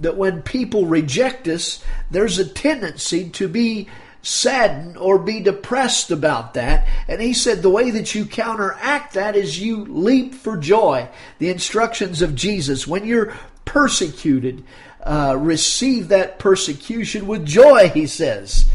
that when people reject us, there's a tendency to be saddened or be depressed about that. And he said the way that you counteract that is you leap for joy. The instructions of Jesus, when you're persecuted, receive that persecution with joy, he says.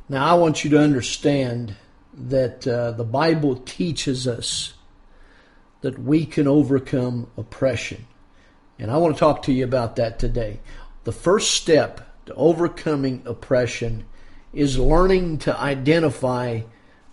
Now I want you to understand that the Bible teaches us that we can overcome oppression. And I want to talk to you about that today. The first step to overcoming oppression is learning to identify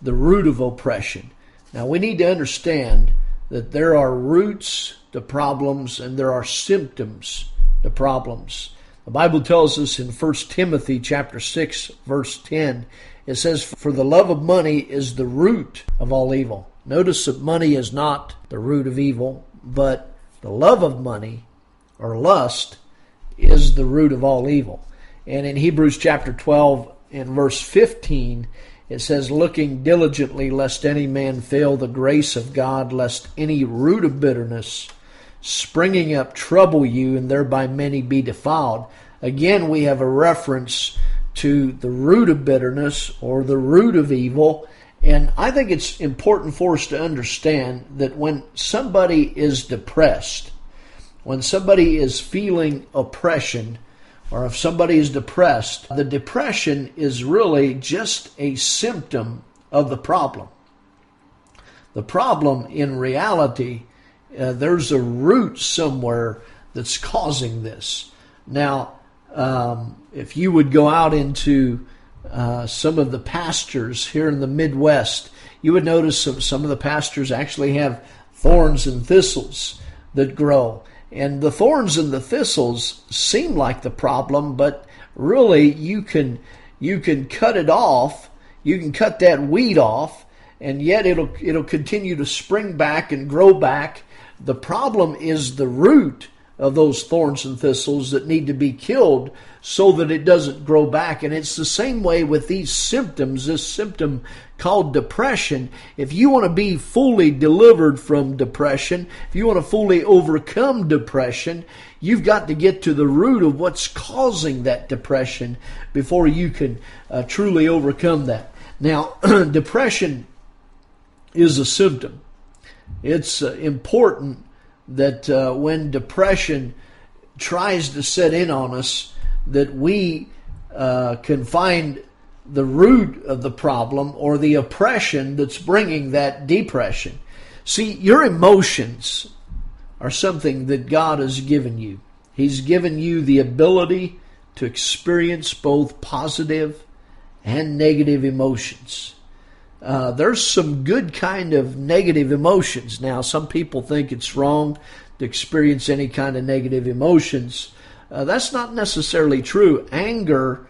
the root of oppression. Now we need to understand that there are roots to problems and there are symptoms to problems. The Bible tells us in 1 Timothy chapter 6 verse 10, it says, "For the love of money is the root of all evil." Notice that money is not the root of evil, but the love of money or lust is the root of all evil. And in Hebrews chapter 12 in verse 15, it says, "Looking diligently lest any man fail the grace of God, lest any root of bitterness springing up trouble you, and thereby many be defiled." Again, we have a reference to the root of bitterness or the root of evil. And I think it's important for us to understand that when somebody is depressed, when somebody is feeling oppression, or if somebody is depressed, the depression is really just a symptom of the problem. The problem in reality, there's a root somewhere that's causing this. Now, if you would go out into some of the pastures here in the Midwest, you would notice some of the pastures actually have thorns and thistles that grow. And the thorns and the thistles seem like the problem, but really you can cut it off. You can cut that weed off, and yet it'll continue to spring back and grow back. The problem is the root of those thorns and thistles that need to be killed so that it doesn't grow back. And it's the same way with these symptoms, this symptom called depression. If you want to be fully delivered from depression, if you want to fully overcome depression, you've got to get to the root of what's causing that depression before you can truly overcome that. Now, depression is a symptom. It's important that when depression tries to set in on us, that we can find the root of the problem or the oppression that's bringing that depression. See, your emotions are something that God has given you. He's given you the ability to experience both positive and negative emotions. There's some good kind of negative emotions. Now, some people think it's wrong to experience any kind of negative emotions. That's not necessarily true. Anger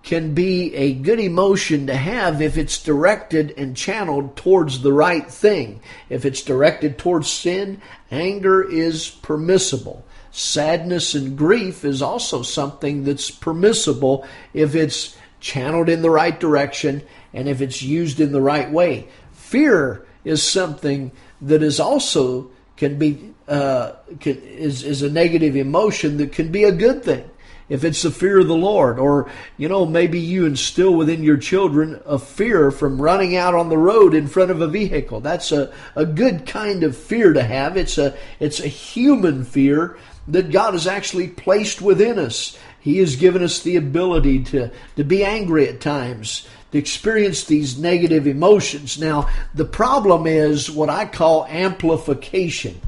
can be a good emotion to have if it's directed and channeled towards the right thing. If it's directed towards sin, anger is permissible. Sadness and grief is also something that's permissible if it's channeled in the right direction and if it's used in the right way. Fear is something that is also is a negative emotion that can be a good thing if it's the fear of the Lord. Or, maybe you instill within your children a fear from running out on the road in front of a vehicle. That's a good kind of fear to have. It's a human fear that God has actually placed within us. He has given us the ability to be angry at times, to experience these negative emotions. Now, the problem is what I call amplification.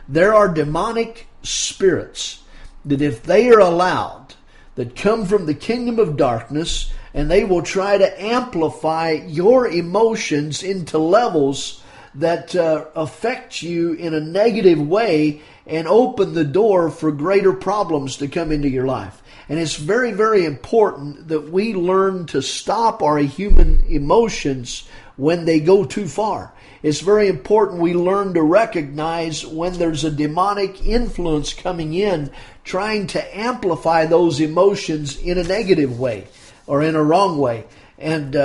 There are demonic spirits that if they are allowed, that come from the kingdom of darkness, and they will try to amplify your emotions into levels that affect you in a negative way and open the door for greater problems to come into your life. And it's very, very important that we learn to stop our human emotions when they go too far. It's very important we learn to recognize when there's a demonic influence coming in, trying to amplify those emotions in a negative way or in a wrong way. And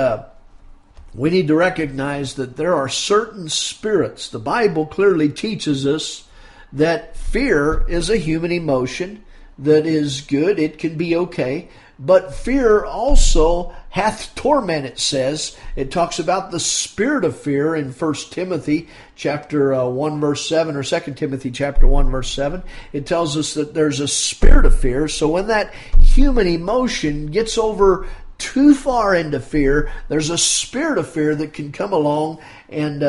we need to recognize that there are certain spirits. The Bible clearly teaches us that fear is a human emotion. that is good. It can be okay. But fear also hath torment, it says. It talks about the spirit of fear in 1 Timothy chapter 1 verse 7, or 2 Timothy chapter 1 verse 7. It tells us that there's a spirit of fear. So when that human emotion gets over too far into fear, there's a spirit of fear that can come along and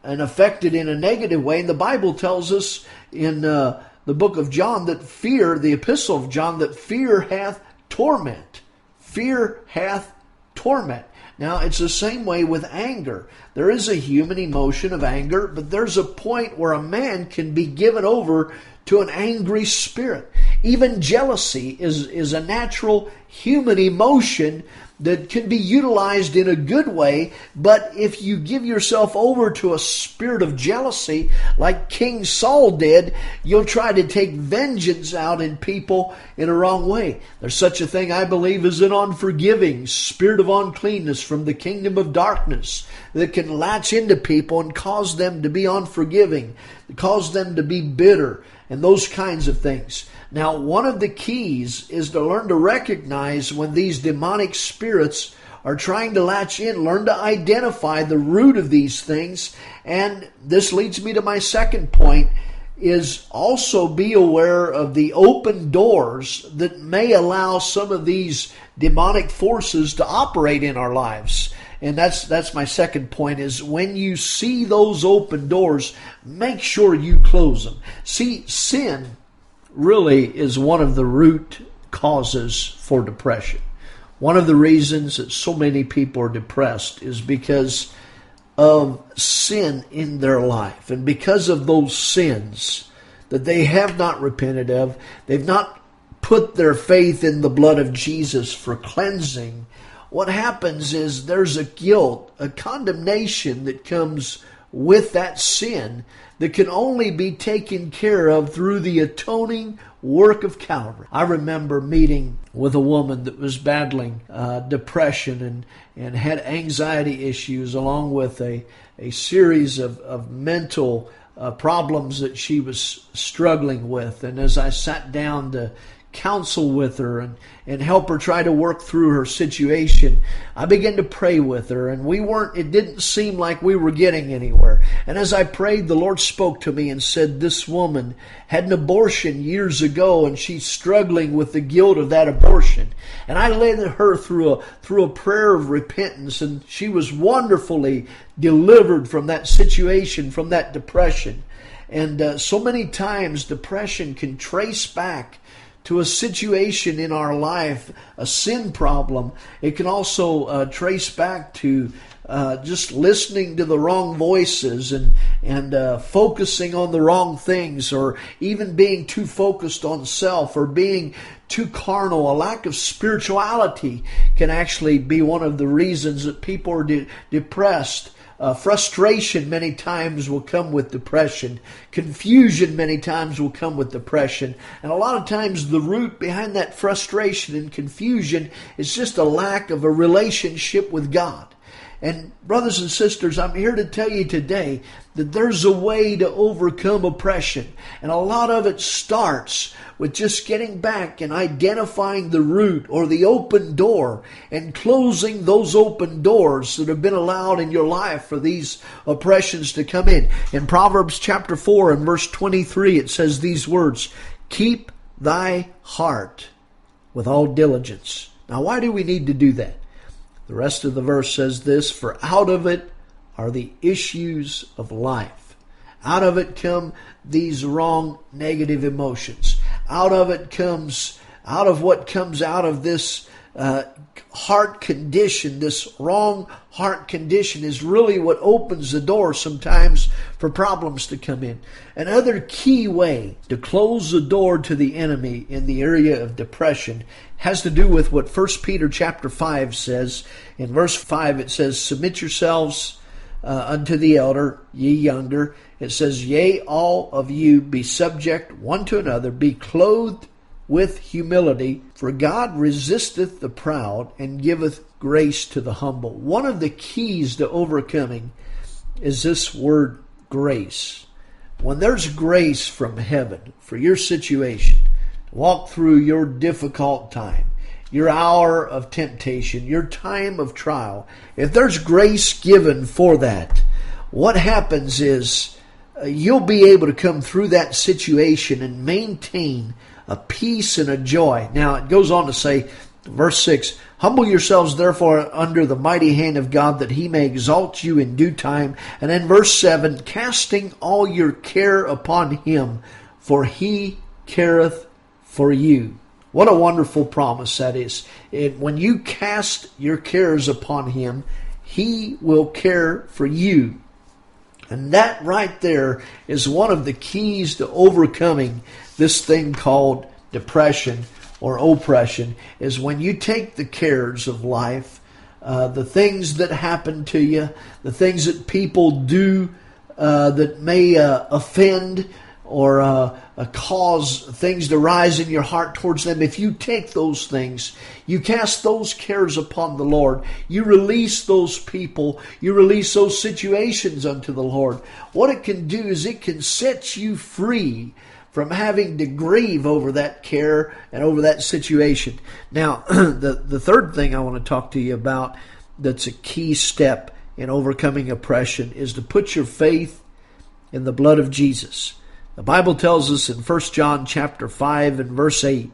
affect it in a negative way. And the Bible tells us in the book of John that fear, the epistle of John, that fear hath torment. Fear hath torment. Now, it's the same way with anger. There is a human emotion of anger, but there's a point where a man can be given over to an angry spirit. Even jealousy is a natural human emotion that can be utilized in a good way, but if you give yourself over to a spirit of jealousy, like King Saul did, you'll try to take vengeance out in people in a wrong way. There's such a thing, I believe, as an unforgiving spirit of uncleanness from the kingdom of darkness that can latch into people and cause them to be unforgiving, cause them to be bitter, and those kinds of things. Now, one of the keys is to learn to recognize when these demonic spirits are trying to latch in, learn to identify the root of these things. And this leads me to my second point, is also be aware of the open doors that may allow some of these demonic forces to operate in our lives. And that's my second point, is when you see those open doors, make sure you close them. See, sin really is one of the root causes for depression. One of the reasons that so many people are depressed is because of sin in their life. And because of those sins that they have not repented of, they've not put their faith in the blood of Jesus for cleansing, what happens is there's a guilt, a condemnation that comes with that sin that can only be taken care of through the atoning work of Calvary. I remember meeting with a woman that was battling depression and had anxiety issues, along with a series of mental problems that she was struggling with. And as I sat down to counsel with her and help her try to work through her situation, I began to pray with her, and it didn't seem like we were getting anywhere. And as I prayed, the Lord spoke to me and said, this woman had an abortion years ago, and she's struggling with the guilt of that abortion. And I led her through a prayer of repentance, and she was wonderfully delivered from that situation, from that depression. And so many times depression can trace back to a situation in our life, a sin problem. It can also trace back to just listening to the wrong voices and focusing on the wrong things, or even being too focused on self, or being too carnal. A lack of spirituality can actually be one of the reasons that people are depressed. Frustration many times will come with depression. Confusion many times will come with depression. And a lot of times the root behind that frustration and confusion is just a lack of a relationship with God. And brothers and sisters, I'm here to tell you today that there's a way to overcome oppression. And a lot of it starts with just getting back and identifying the root, or the open door, and closing those open doors that have been allowed in your life for these oppressions to come in. In Proverbs chapter 4 and verse 23, it says these words, "Keep thy heart with all diligence." Now, why do we need to do that? The rest of the verse says this, "For out of it are the issues of life." Out of it come these wrong negative emotions. Out of what comes out of this heart condition, this wrong heart condition, is really what opens the door sometimes for problems to come in. Another key way to close the door to the enemy in the area of depression has to do with what 1 Peter chapter 5 says. In verse 5 it says, "Submit yourselves unto the elder, ye younger." It says, "Yea, all of you be subject one to another, be clothed with humility, for God resisteth the proud and giveth grace to the humble." One of the keys to overcoming is this word grace. When there's grace from heaven for your situation, walk through your difficult time, your hour of temptation, your time of trial, if there's grace given for that, what happens is you'll be able to come through that situation and maintain a peace and a joy. Now, it goes on to say, verse 6, humble yourselves therefore under the mighty hand of God, that he may exalt you in due time. And then verse 7, casting all your care upon him, for he careth for you. What a wonderful promise that is. When you cast your cares upon him, he will care for you. And that right there is one of the keys to overcoming this thing called depression or oppression, is when you take the cares of life, the things that happen to you, the things that people do that may offend or cause things to rise in your heart towards them. If you take those things, you cast those cares upon the Lord, you release those people, you release those situations unto the Lord, what it can do is it can set you free from having to grieve over that care and over that situation. Now, the third thing I want to talk to you about that's a key step in overcoming oppression is to put your faith in the blood of Jesus. The Bible tells us in 1 John chapter 5 and verse 8,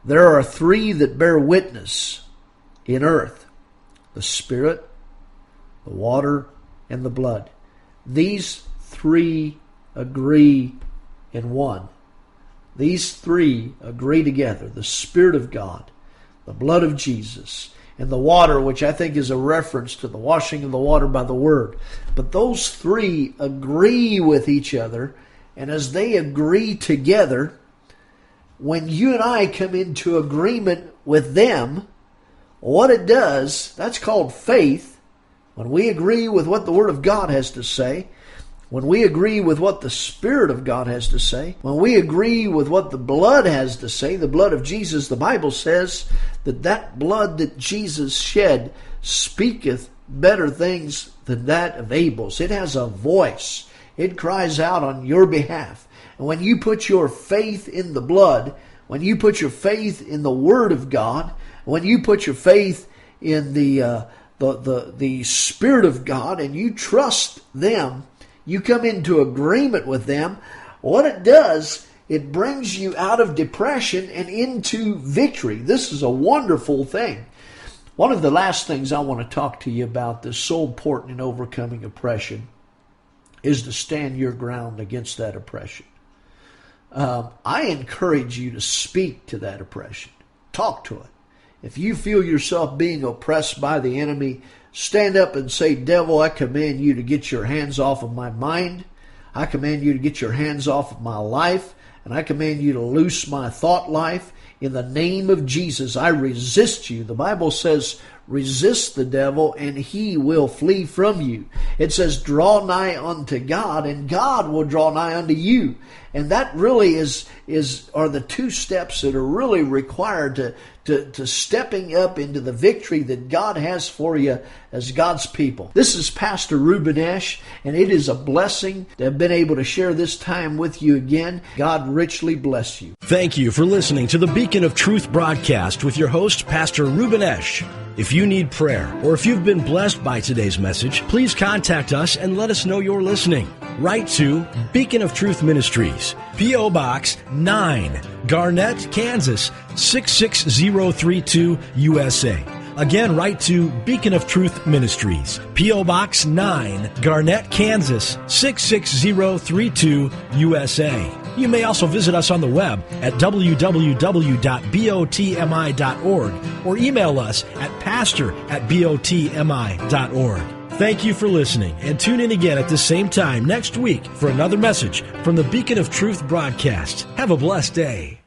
there are three that bear witness in earth, the Spirit, the water, and the blood. These three agree in one. These three agree together, the Spirit of God, the blood of Jesus, and the water, which I think is a reference to the washing of the water by the Word. But those three agree with each other, and as they agree together, when you and I come into agreement with them, what it does, that's called faith. When we agree with what the Word of God has to say, when we agree with what the Spirit of God has to say, when we agree with what the blood has to say, the blood of Jesus, the Bible says that that blood that Jesus shed speaketh better things than that of Abel's. It has a voice. It cries out on your behalf. And when you put your faith in the blood, when you put your faith in the Word of God, when you put your faith in the Spirit of God, and you trust them, you come into agreement with them, what it does, it brings you out of depression and into victory. This is a wonderful thing. One of the last things I want to talk to you about that's so important in overcoming oppression is to stand your ground against that oppression. I encourage you to speak to that oppression. Talk to it. If you feel yourself being oppressed by the enemy, stand up and say, devil, I command you to get your hands off of my mind. I command you to get your hands off of my life. And I command you to loose my thought life. In the name of Jesus, I resist you. The Bible says, resist the devil and he will flee from you. It says, draw nigh unto God and God will draw nigh unto you. And that really are the two steps that are really required to stepping up into the victory that God has for you as God's people. This is Pastor Ruben Esch, and it is a blessing to have been able to share this time with you again. God richly bless you. Thank you for listening to the Beacon of Truth broadcast with your host, Pastor Ruben Esch. If you need prayer or if you've been blessed by today's message, please contact us and let us know you're listening. Write to Beacon of Truth Ministries, P.O. Box 9, Garnett, Kansas 66032, USA. Again, write to Beacon of Truth Ministries, P.O. Box 9, Garnett, Kansas 66032, USA. You may also visit us on the web at www.botmi.org or email us at pastor@botmi.org. Thank you for listening, and tune in again at the same time next week for another message from the Beacon of Truth broadcast. Have a blessed day.